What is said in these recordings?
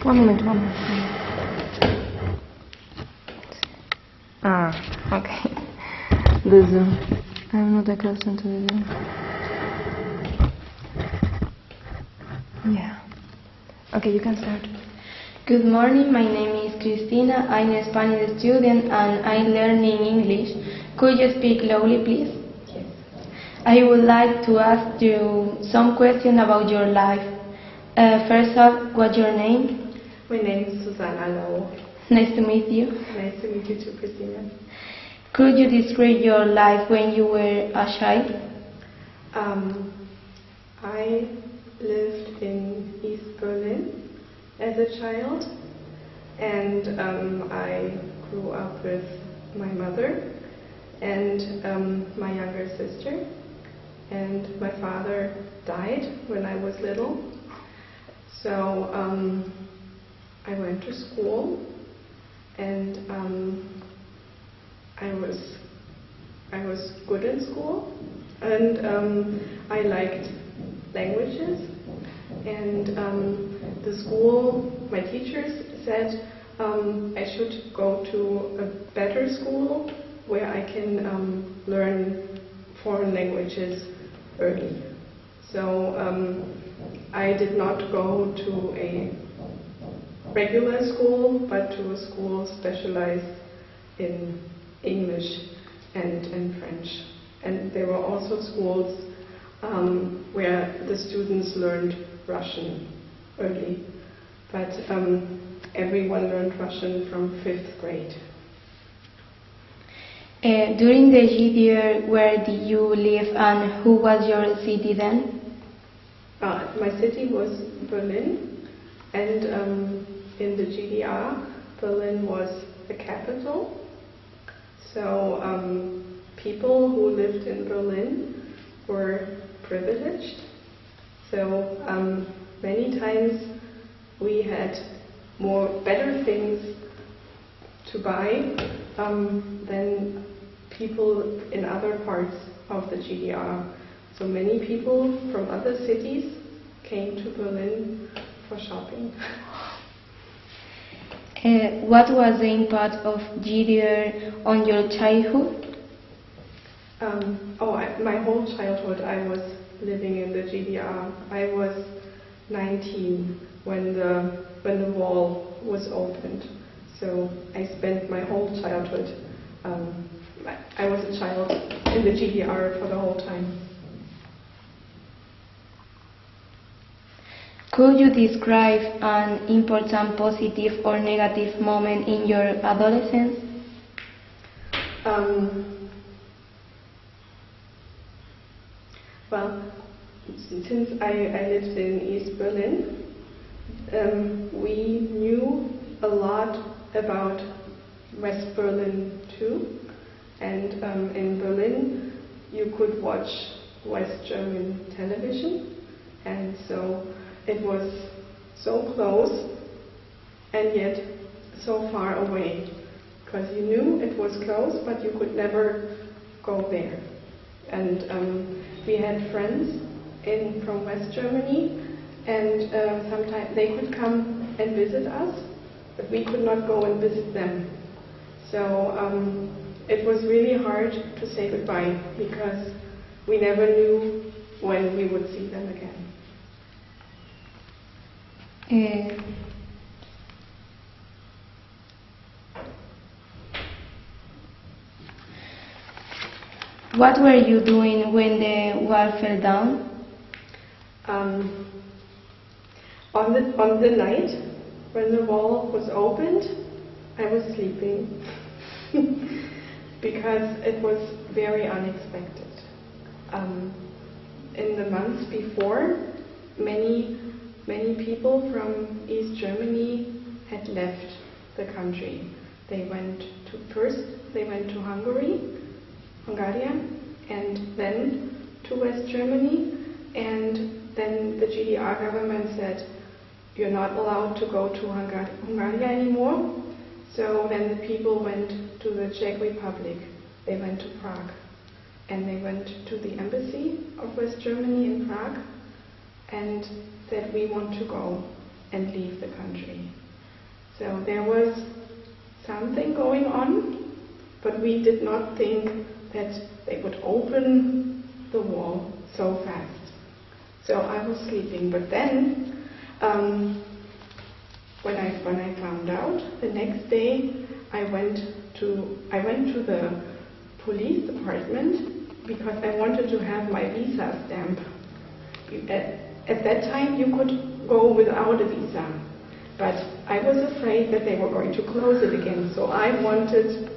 One moment, one moment. Ah, okay. The Zoom. I'm not accustomed to the Zoom. Yeah. Okay, you can start. Good morning, my name is Cristina. I'm a Spanish student and I'm learning English. Could you speak slowly, please? Yes. I would like to ask you some questions about your life. First off, what's your name? My name is Susana, LOW1. Nice to meet you. Nice to meet you too, Cristina. Could you describe your life when you were a child? I lived in East Berlin as a child, and I grew up with my mother and my younger sister, and my father died when I was little, so I went to school, and I was good in school, and I liked languages, and the school, my teachers said I should go to a better school where I can learn foreign languages early. So I did not go to a regular school, but to a school specialized in English and French. And there were also schools where the students learned Russian early, but everyone learned Russian from 5th grade. During the year, where did you live and who was your city then? My city was Berlin, and in the GDR, Berlin was the capital. So people who lived in Berlin were privileged. So many times we had better things to buy than people in other parts of the GDR. So many people from other cities came to Berlin for shopping. What was the impact of GDR on your childhood? My whole childhood I was living in the GDR. I was 19 when the wall was opened. So I spent my whole childhood. I was a child in the GDR for the whole time. Could you describe an important positive or negative moment in your adolescence? Well, since I lived in East Berlin, we knew a lot about West Berlin too. And in Berlin, you could watch West German television, and so it was so close and yet so far away, because you knew it was close, but you could never go there. And we had friends from West Germany, and sometimes they could come and visit us, but we could not go and visit them. So it was really hard to say goodbye, because we never knew when we would see them again. What were you doing when the wall fell down? On the night when the wall was opened, I was sleeping because it was very unexpected. In the months before, many people from East Germany had left the country. They went to Hungary, and then to West Germany, and then the GDR government said, you're not allowed to go to Hungary anymore. So then the people went to the Czech Republic, they went to Prague, and they went to the embassy of West Germany in Prague and said, we want to go. and leave the country. So there was something going on, but we did not think that they would open the wall so fast. So I was sleeping, but then when I found out, the next day I went to the police department because I wanted to have my visa stamp. At that time you could go without a visa, but I was afraid that they were going to close it again, so I wanted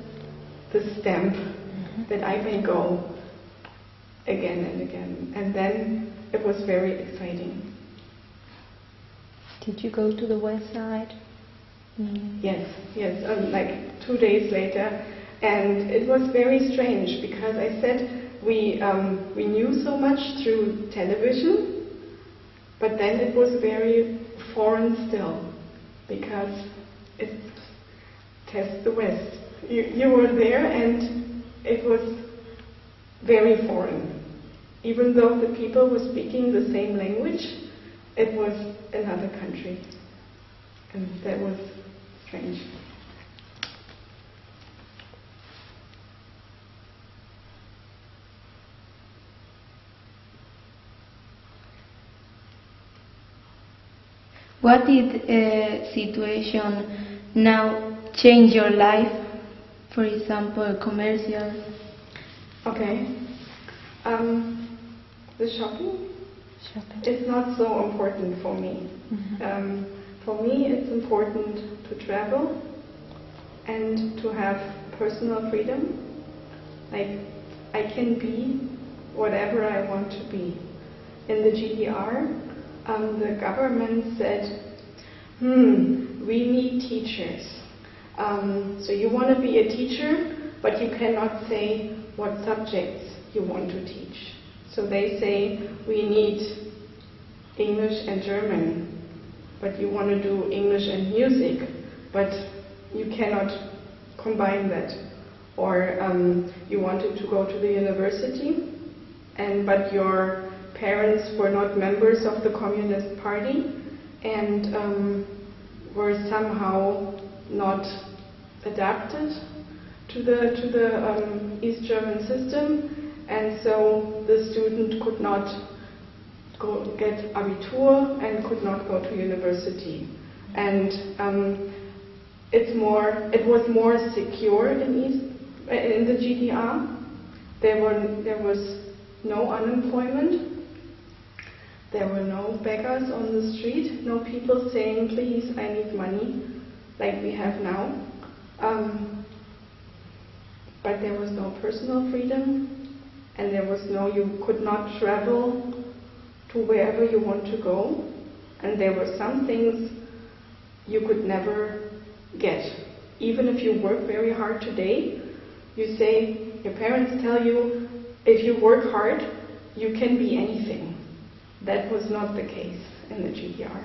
the stamp that I may go again and again. And then it was very exciting. Did you go to the west side? Yes, like 2 days later. And it was very strange because I said we knew so much through television, but then it was very foreign still because it tests the West. You were there and it was very foreign. Even though the people were speaking the same language, it was another country. And that was strange. What did a situation now change your life? For example, commercial. Okay. The shopping is not so important for me. For me, it's important to travel and to have personal freedom. Like, I can be whatever I want to be. In the GDR, the government said, we need teachers. So you want to be a teacher, but you cannot say what subjects you want to teach. So they say, we need English and German, but you want to do English and music, but you cannot combine that. Or you wanted to go to the university, but your parents were not members of the Communist Party and were somehow not adapted to the East German system, and so the student could not get Abitur and could not go to university. And it was more secure in the GDR. There was no unemployment. There were no beggars on the street, no people saying, please, I need money, like we have now. But there was no personal freedom, and you could not travel to wherever you want to go, and there were some things you could never get. Even if you work very hard today, your parents tell you, if you work hard, you can be anything. That was not the case in the GDR.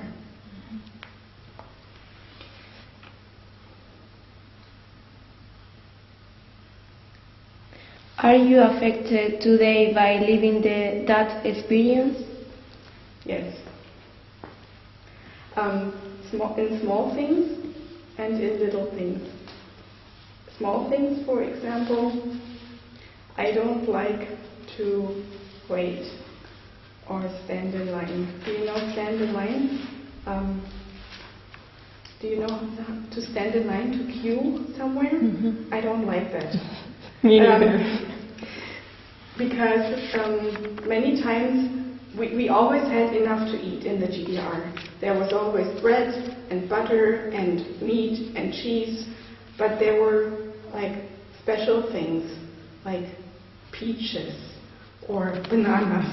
Are you affected today by living that experience? Yes. In small things and in little things. Small things, for example, I don't like to wait or stand in line. Do you know stand in line? Do you know to stand in line to queue somewhere? I don't like that. Because many times we always had enough to eat in the GDR. There was always bread and butter and meat and cheese, but there were like special things like peaches or bananas.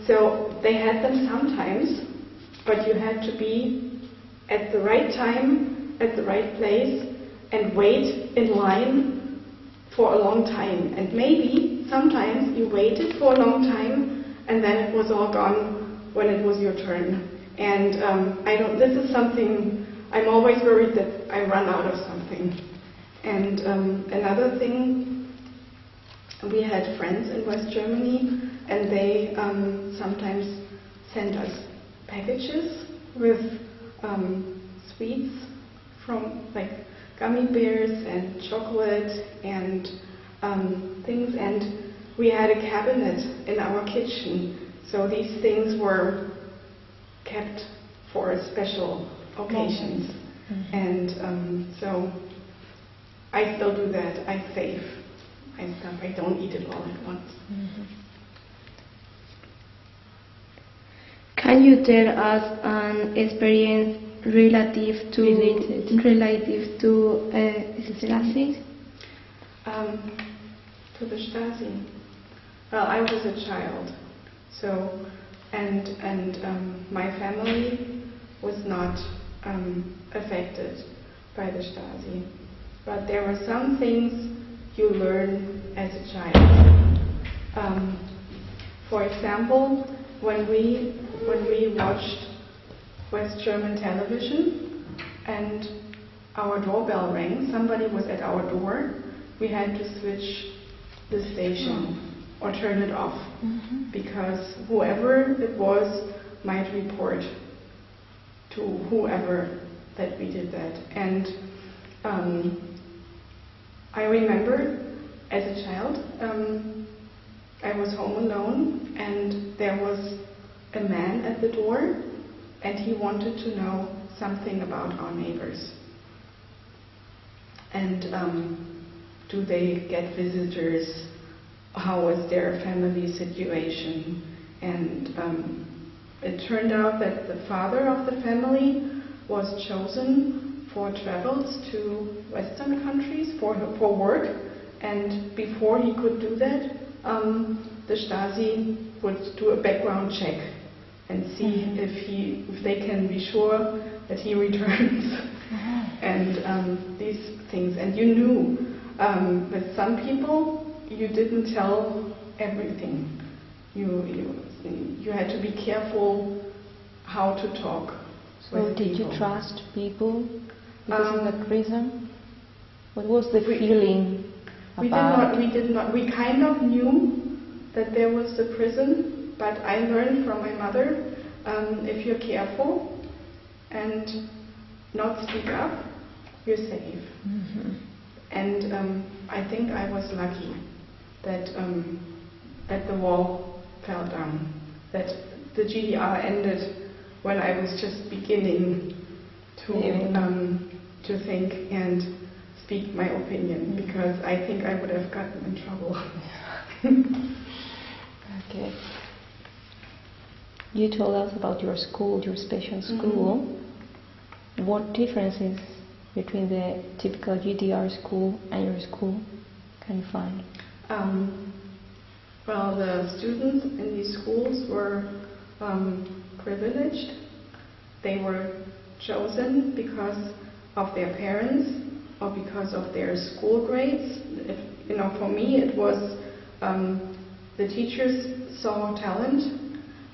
So they had them sometimes, but you had to be at the right time, at the right place, and wait in line for a long time. And maybe sometimes you waited for a long time and then it was all gone when it was your turn. And this is something, I'm always worried that I run out of something. And another thing, we had friends in West Germany and they sometimes sent us packages with sweets from like gummy bears and chocolate and things, and we had a cabinet in our kitchen, so these things were kept for special occasions. And so I still do that. I save my stuff. I don't eat it all at once. Can you tell us an experience relative to Stasi? To the Stasi. Well, I was a child, so and my family was not affected by the Stasi, but there were some things you learn as a child. For example, when we watched West German television and our doorbell rang, somebody was at our door, we had to switch the station or turn it off, because whoever it was might report to whoever that we did that. And I remember as a child, I was home alone and there was a man at the door and he wanted to know something about our neighbors. And do they get visitors? How was their family situation? And it turned out that the father of the family was chosen for travels to Western countries for work, and before he could do that, the Stasi would do a background check and see if they can be sure that he returns and these things. And you knew with some people you didn't tell everything. You had to be careful how to talk. So did you trust people because of the prison? What was the feeling about? We did not. We kind of knew that there was the prison, but I learned from my mother, if you're careful and not speak up, you're safe. And I think I was lucky that the wall fell down, that the GDR ended when I was just beginning to think and speak my opinion, because I think I would have gotten in trouble. Okay. You told us about your school, your special school. What differences between the typical GDR school and your school can you find? Well, the students in these schools were privileged. They were chosen because of their parents or because of their school grades. For me, it was the teachers saw talent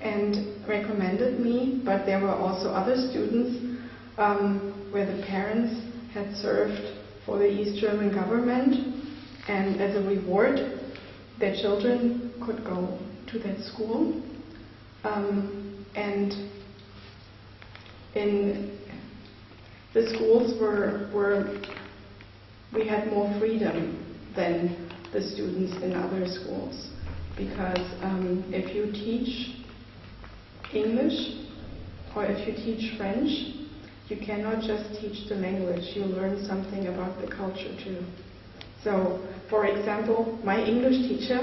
and recommended me, but there were also other students where the parents had served for the East German government, and as a reward, their children could go to that school. And in the schools we had more freedom than the students in other schools, because if you teach English or if you teach French, you cannot just teach the language, you learn something about the culture too. So, for example, my English teacher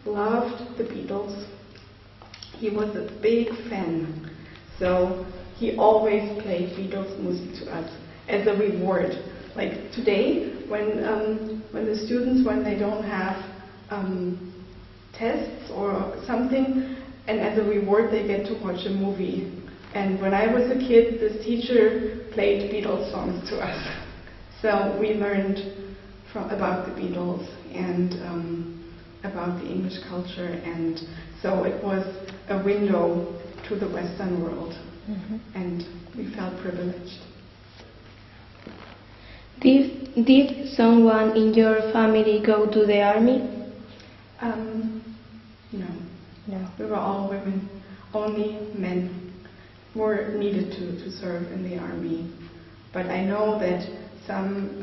loved the Beatles. He was a big fan. So he always played Beatles music to us as a reward. Like today, when the students, when they don't have tests or something, and as a reward they get to watch a movie. And when I was a kid, this teacher played Beatles songs to us. So we learned about the Beatles and about the English culture, and so it was a window to the Western world, and we felt privileged. Did someone in your family go to the army? No. We were all women, only men. were needed to serve in the army. But I know that some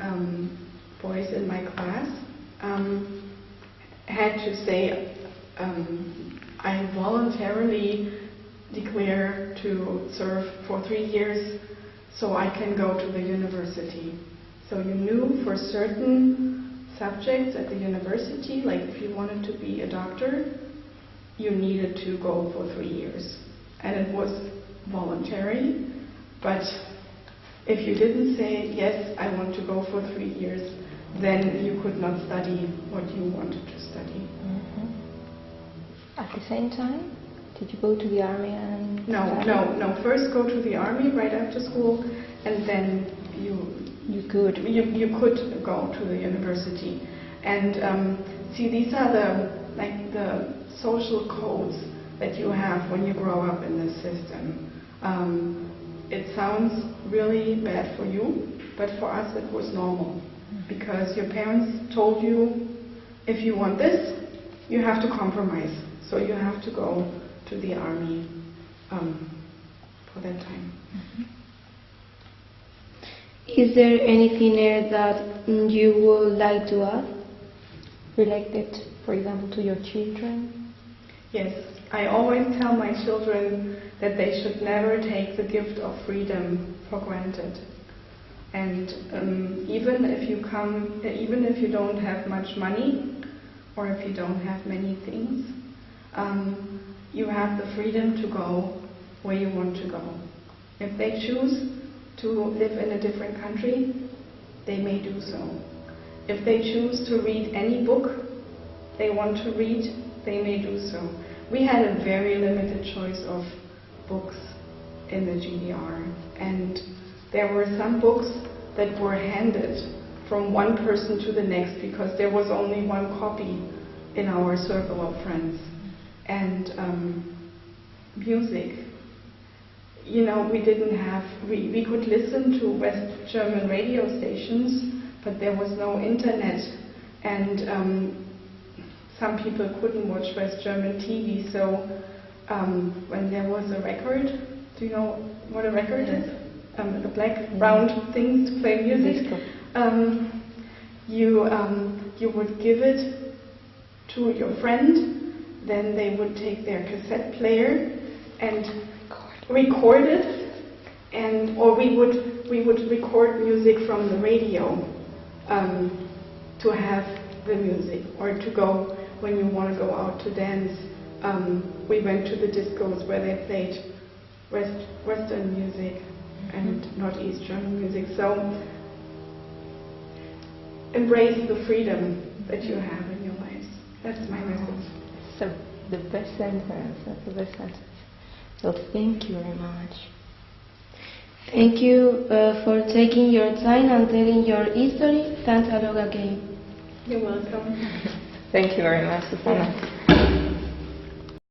boys in my class had to say, I voluntarily declare to serve for 3 years so I can go to the university. So you knew for certain subjects at the university, like if you wanted to be a doctor, you needed to go for 3 years. And it was voluntary, but if you didn't say, yes, I want to go for 3 years, then you could not study what you wanted to study. Mm-hmm. At the same time? Did you go to the army and No. First go to the army right after school, and then you could go to the university. And see, these are the social codes that you have when you grow up in this system. It sounds really bad for you, but for us it was normal, because your parents told you, if you want this, you have to compromise. So you have to go to the army for that time. Mm-hmm. Is there anything else that you would like to add? Related, for example, to your children? Yes, I always tell my children that they should never take the gift of freedom for granted. And even if you don't have much money, or if you don't have many things, you have the freedom to go where you want to go. If they choose to live in a different country, they may do so. If they choose to read any book they want to read, they may do so. We had a very limited choice of books in the GDR, and there were some books that were handed from one person to the next because there was only one copy in our circle of friends. And music, we could listen to West German radio stations, but there was no internet, and some people couldn't watch West German TV, so when there was a record, do you know what a record is? The black round things to play music. You would give it to your friend, then they would take their cassette player and record it, or we would record music from the radio to have the music, or to go when you want to go out to dance. We went to the discos where they played Western music and not East German music. So embrace the freedom that you have in your lives. That's my message. So the best sentence. That's the best sentence. So thank you very much. Thank you for taking your time and telling your history. Thanks a lot again. You're welcome. Thank you very much, Susana.